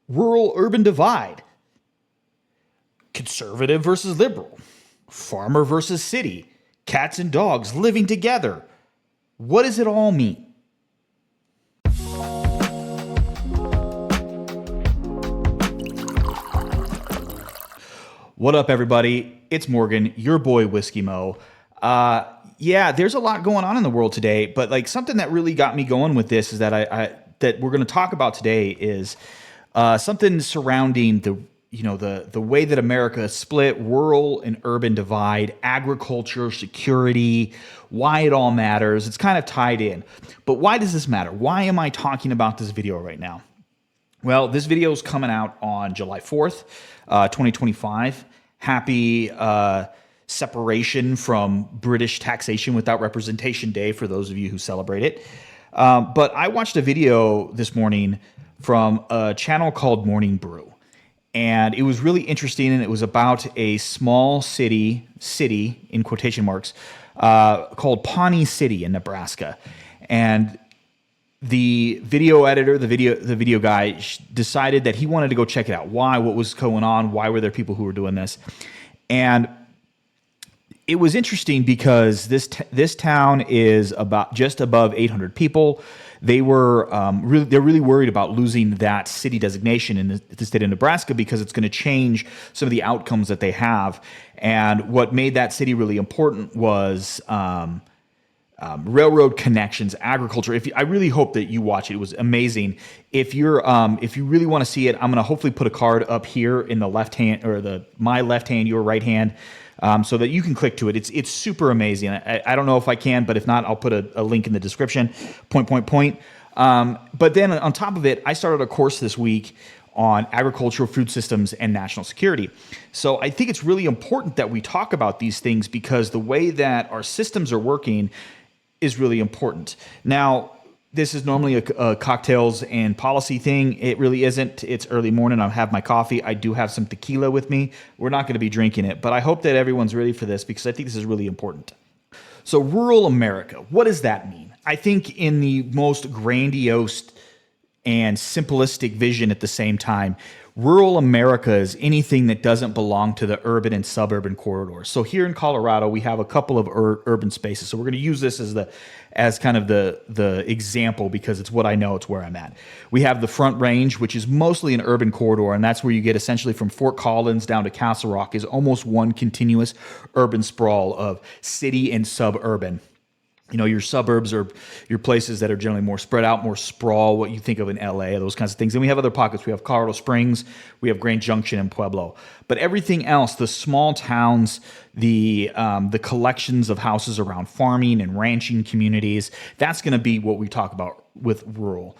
rural-urban divide, conservative versus liberal, farmer versus city, cats and dogs living together. What does it all mean? What up, everybody? It's Morgan, your boy Whiskey Mo. Yeah, there's a lot going on in the world today, but like something that really got me going with this is that that we're going to talk about today is something surrounding the way that America is split, rural and urban divide, agriculture, security, why it all matters. It's kind of tied in. But why does this matter? Why am I talking about this video right now? Well, this video is coming out on July 4th, 2025. Happy separation from British taxation without representation day for those of you who celebrate it. But I watched a video this morning from a channel called Morning Brew. And it was really interesting, and it was about a small city in quotation marks, called Pawnee City in Nebraska. And the video editor, the video guy, decided that he wanted to go check it out. Why? What was going on? Why were there people who were doing this? And it was interesting because this town is about just above 800 people. They're really worried about losing that city designation in the state of Nebraska because it's going to change some of the outcomes that they have. And what made that city really important was railroad connections, agriculture. I really hope that you watch it. It was amazing. If you really want to see it, I'm going to hopefully put a card up here in the left hand, or my left hand, your right hand, so that you can click to it. It's super amazing. I don't know if I can, but if not, I'll put a link in the description. But then on top of it, I started a course this week on agricultural food systems and national security. So I think it's really important that we talk about these things because the way that our systems are working is really important. Now, this is normally a cocktails and policy thing. It really isn't. It's early morning. I have my coffee. I do have some tequila with me. We're not going to be drinking it, but I hope that everyone's ready for this because I think this is really important. So rural America, what does that mean? I think in the most grandiose and simplistic vision at the same time, rural America is anything that doesn't belong to the urban and suburban corridors. So here in Colorado, we have a couple of urban spaces. So we're going to use this as kind of the example because it's what I know, it's where I'm at. We have the Front Range, which is mostly an urban corridor, and that's where you get essentially from Fort Collins down to Castle Rock is almost one continuous urban sprawl of city and suburban. You know, your suburbs are your places that are generally more spread out, more sprawl, what you think of in LA, those kinds of things. And we have other pockets. We have Colorado Springs, we have Grand Junction and Pueblo. But everything else, the small towns, the collections of houses around farming and ranching communities, that's going to be what we talk about with rural.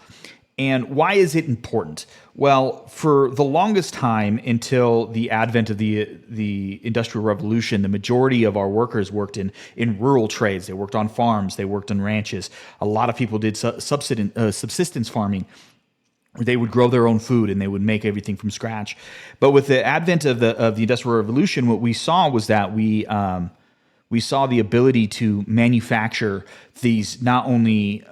And why is it important? Well, for the longest time until the advent of the Industrial Revolution, the majority of our workers worked in rural trades. They worked on farms. They worked on ranches. A lot of people did subsistence farming. They would grow their own food and they would make everything from scratch. But with the advent of the Industrial Revolution, what we saw was that we saw the ability to manufacture these not only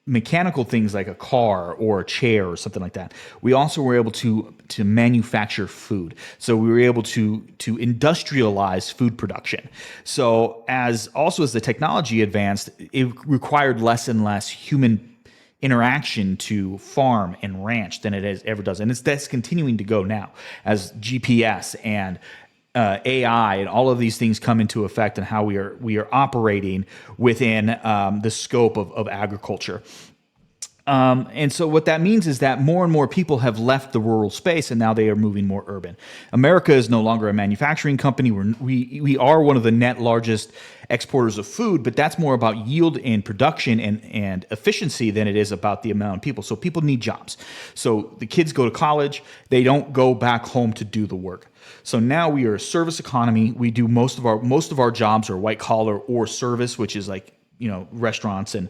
mechanical things like a car or a chair or something like that. We also were able to manufacture food. So we were able to industrialize food production. So as the technology advanced, it required less and less human interaction to farm and ranch than it ever does. And that's continuing to go now as GPS and AI and all of these things come into effect and how we are operating within the scope of agriculture. And so what that means is that more and more people have left the rural space and now they are moving more urban. America is no longer a manufacturing company. We are one of the net largest exporters of food, but that's more about yield and production and efficiency than it is about the amount of people. So people need jobs. So the kids go to college. They don't go back home to do the work. So now we are a service economy. We do most of our jobs are white collar or service, which is like, restaurants and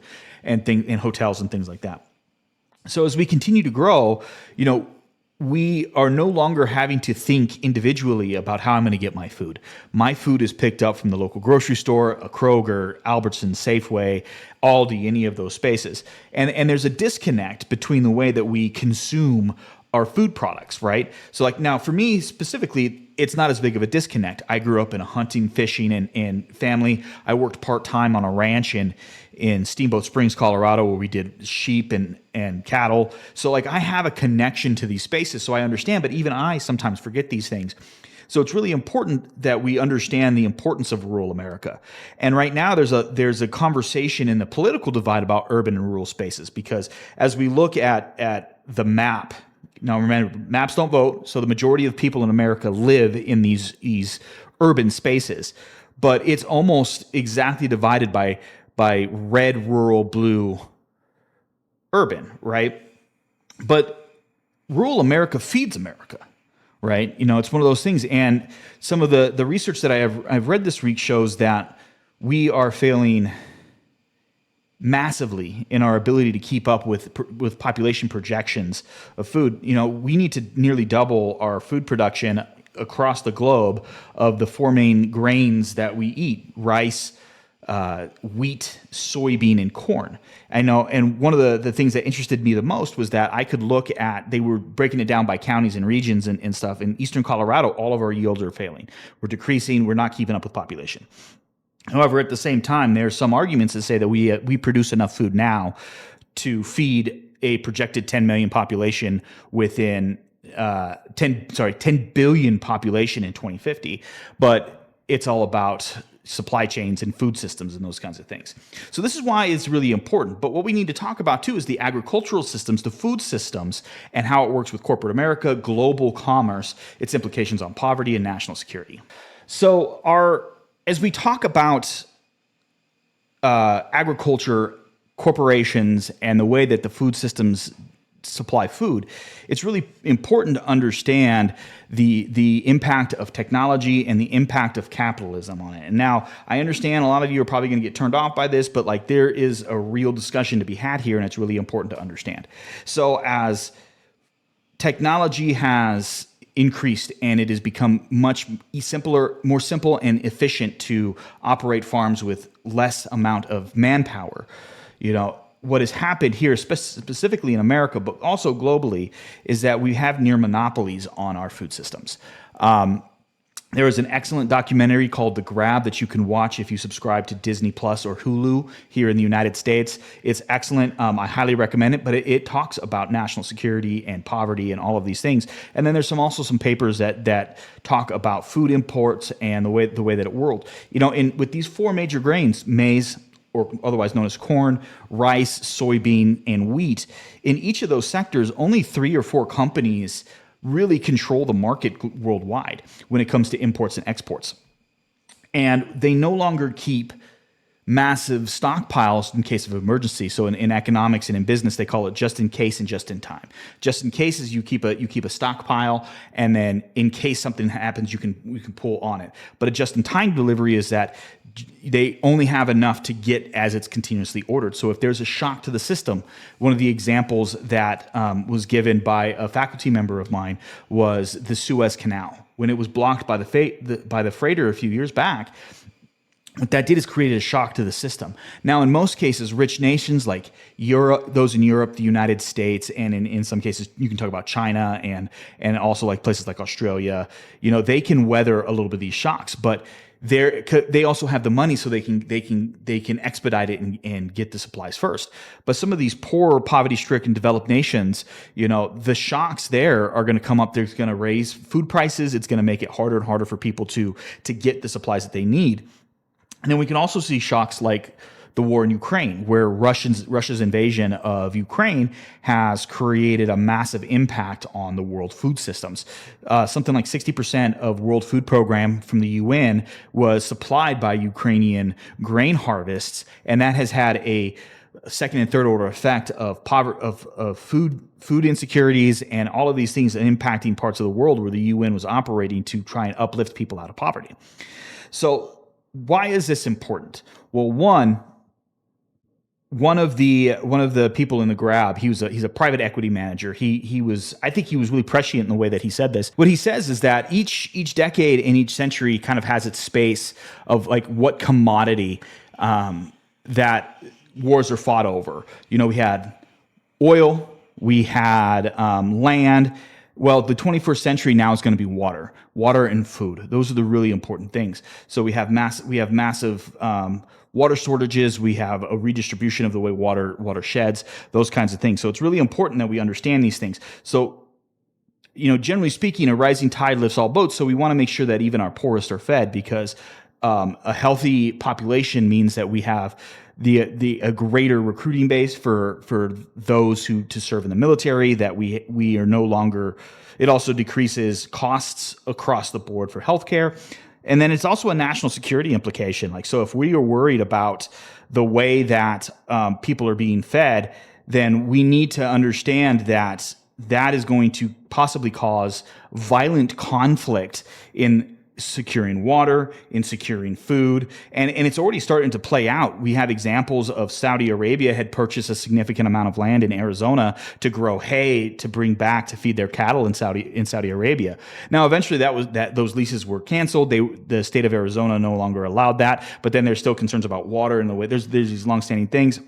hotels and things like that. So as we continue to grow, we are no longer having to think individually about how I'm going to get my food. My food is picked up from the local grocery store, a Kroger, Albertsons, Safeway, Aldi, any of those spaces. And there's a disconnect between the way that we consume our food products, right? So like now for me specifically, it's not as big of a disconnect. I grew up in a hunting, fishing, and family. I worked part-time on a ranch in Steamboat Springs, Colorado, where we did sheep and cattle. So like I have a connection to these spaces, so I understand, but even I sometimes forget these things. So it's really important that we understand the importance of rural America. And right now there's a conversation in the political divide about urban and rural spaces, because as we look at the map, now remember, maps don't vote, so the majority of people in America live in these urban spaces, but it's almost exactly divided by red rural, blue urban, right? But rural America feeds America, right? It's one of those things. And some of the research that I've read this week shows that we are failing massively in our ability to keep up with population projections of food. We need to nearly double our food production across the globe of the four main grains that we eat: rice, wheat, soybean, and corn. I know, and one of the things that interested me the most was that I could look at, they were breaking it down by counties and regions and stuff. In eastern Colorado, all of our yields are failing. We're decreasing. We're not keeping up with population. However, at the same time, there are some arguments that say that we produce enough food now to feed a projected 10 million population within 10 billion population in 2050. But it's all about supply chains and food systems and those kinds of things. So this is why it's really important. But what we need to talk about too is the agricultural systems, the food systems, and how it works with corporate America, global commerce, its implications on poverty and national security. So as we talk about agriculture, corporations, and the way that the food systems supply food, it's really important to understand the impact of technology and the impact of capitalism on it. And now I understand a lot of you are probably going to get turned off by this, but like there is a real discussion to be had here, and it's really important to understand. So as technology has increased and it has become much simpler, more simple and efficient to operate farms with less amount of manpower, what has happened here, specifically in America, but also globally, is that we have near monopolies on our food systems. There is an excellent documentary called The Grab that you can watch if you subscribe to Disney Plus or Hulu here in the United States. It's excellent. I highly recommend it, but it talks about national security and poverty and all of these things. And then there's also some papers that talk about food imports and the way that it works. With these four major grains, maize, or otherwise known as corn, rice, soybean, and wheat, in each of those sectors, only 3 or 4 companies really control the market worldwide when it comes to imports and exports. And they no longer keep massive stockpiles in case of emergency. So in economics and in business, they call it just in case and just in time. Just in case is you keep a stockpile, and then in case something happens, you can pull on it. But a just in time delivery is that they only have enough to get as it's continuously ordered. So if there's a shock to the system, one of the examples that was given by a faculty member of mine was the Suez Canal. When it was blocked by the freighter a few years back, what that did is created a shock to the system. Now, in most cases, rich nations like Europe, those in Europe, the United States, and in some cases, you can talk about China and also like places like Australia, they can weather a little bit of these shocks, but they also have the money, so they can expedite it and get the supplies first. But some of these poor, poverty-stricken, developed nations, the shocks there are going to come up. They're going to raise food prices. It's going to make it harder and harder for people to get the supplies that they need. And then we can also see shocks like the war in Ukraine, where Russia's invasion of Ukraine has created a massive impact on the world food systems. Something like 60% of World Food Program from the UN was supplied by Ukrainian grain harvests, and that has had a second and third order effect of poverty, of food insecurities, and all of these things impacting parts of the world where the UN was operating to try and uplift people out of poverty. So why is this important? Well, one of the people in the Grab, he's a private equity manager. I think he was really prescient in the way that he said this. What he says is that each decade and each century kind of has its space of like what commodity that wars are fought over. We had oil, We had land. Well, the 21st century now is going to be water and food. Those are the really important things. So we have massive water shortages. We have a redistribution of the way water sheds, those kinds of things. So it's really important that we understand these things. So, generally speaking, a rising tide lifts all boats. So we want to make sure that even our poorest are fed, because a healthy population means that we have a greater recruiting base for those to serve in the military, that we are no longer. It also decreases costs across the board for healthcare. And then it's also a national security implication. So if we are worried about the way that people are being fed, then we need to understand that is going to possibly cause violent conflict in securing water, in securing food, and it's already starting to play out. We have examples of Saudi Arabia had purchased a significant amount of land in Arizona to grow hay to bring back to feed their cattle in Saudi Arabia. Now, eventually, those leases were canceled. The state of Arizona no longer allowed that, but then there's still concerns about water and the way there's these longstanding things.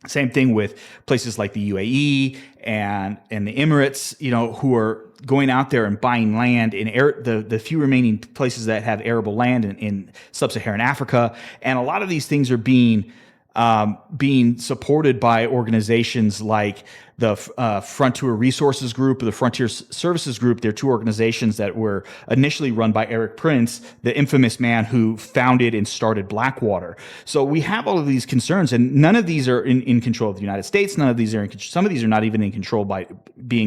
Same thing with places like the UAE and the Emirates, who are going out there and buying land in the few remaining places that have arable land in sub-Saharan Africa. And a lot of these things are being supported by organizations like the Frontier Resources Group or the Frontier Services Group. They're two organizations that were initially run by Erik Prince, the infamous man who founded and started Blackwater. So we have all of these concerns, and none of these are in control of the United States. None of these are some of these are not even being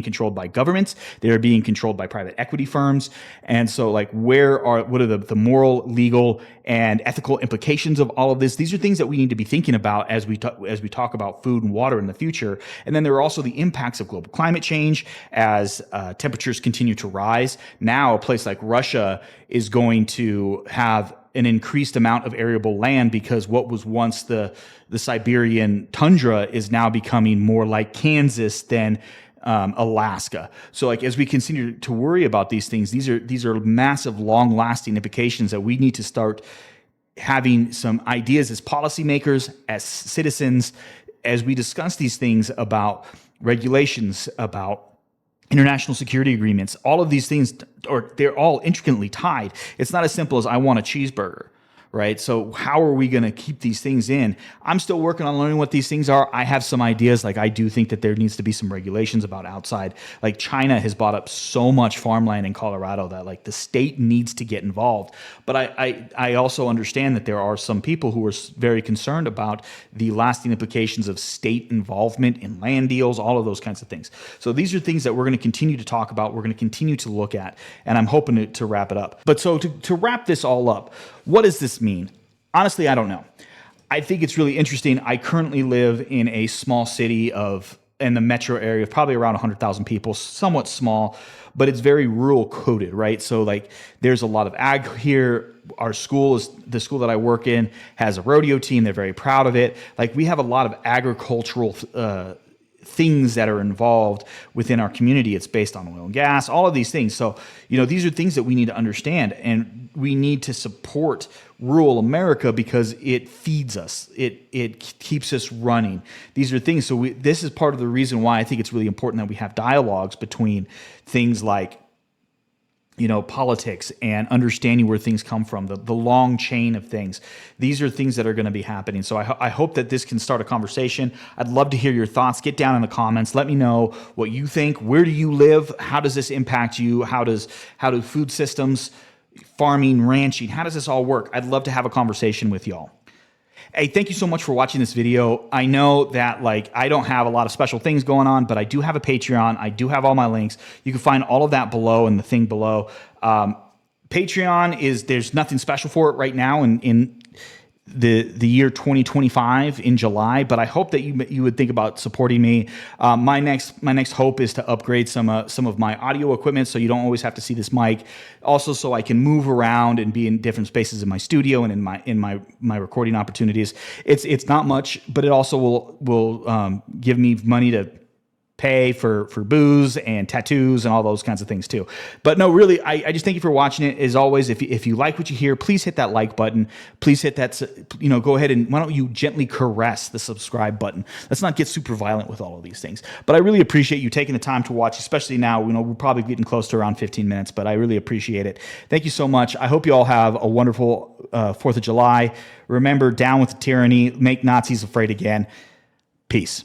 controlled by governments. They are being controlled by private equity firms. And so, what are the moral, legal, and ethical implications of all of this? These are things that we need to be thinking about as we talk about food and water in the future. And then there are also the impacts of global climate change as temperatures continue to rise. Now, a place like Russia is going to have an increased amount of arable land, because what was once the Siberian tundra is now becoming more like Kansas than Alaska. So as we continue to worry about these things, these are massive, long-lasting implications that we need to start having some ideas as policymakers, as citizens, as we discuss these things about regulations, about international security agreements. All of these things, they're all intricately tied. It's not as simple as I want a cheeseburger, right? So how are we going to keep these things in? I'm still working on learning what these things are. I have some ideas. I do think that there needs to be some regulations about outside. China has bought up so much farmland in Colorado that the state needs to get involved. But I also understand that there are some people who are very concerned about the lasting implications of state involvement in land deals, all of those kinds of things. So these are things that we're going to continue to talk about. We're going to continue to look at, and I'm hoping to wrap it up. But so to wrap this all up, what does this mean? Honestly, I don't know. I think it's really interesting. I currently live in a small city in the metro area of probably around 100,000 people, somewhat small, but it's very rural coded, right? So there's a lot of ag here. The school that I work in has a rodeo team. They're very proud of it. We have a lot of agricultural things that are involved within our community. It's based on oil and gas, all of these things. So, these are things that we need to understand, and we need to support rural America because it feeds us. It keeps us running. These are things. So this is part of the reason why I think it's really important that we have dialogues between things like politics and understanding where things come from, the long chain of things. These are things that are going to be happening. So I hope that this can start a conversation. I'd love to hear your thoughts. Get down in the comments. Let me know what you think. Where do you live? How does this impact you? How do food systems, farming, ranching, how does this all work? I'd love to have a conversation with y'all. Hey, thank you so much for watching this video. I know that I don't have a lot of special things going on, but I do have a Patreon. I do have all my links. You can find all of that below in the thing below. Patreon there's nothing special for it right now in the year 2025 in July, but I hope that you would think about supporting me. My next hope is to upgrade some of my audio equipment, so you don't always have to see this mic. Also, so I can move around and be in different spaces in my studio and in my recording opportunities. It's not much, but it also will give me money to pay for booze and tattoos and all those kinds of things too. But no, really, I just thank you for watching it. As always, if you like what you hear, please hit that like button. Please hit that, go ahead and why don't you gently caress the subscribe button. Let's not get super violent with all of these things. But I really appreciate you taking the time to watch, especially now. We're probably getting close to around 15 minutes, but I really appreciate it. Thank you so much. I hope you all have a wonderful 4th of July. Remember, down with the tyranny, make Nazis afraid again. Peace.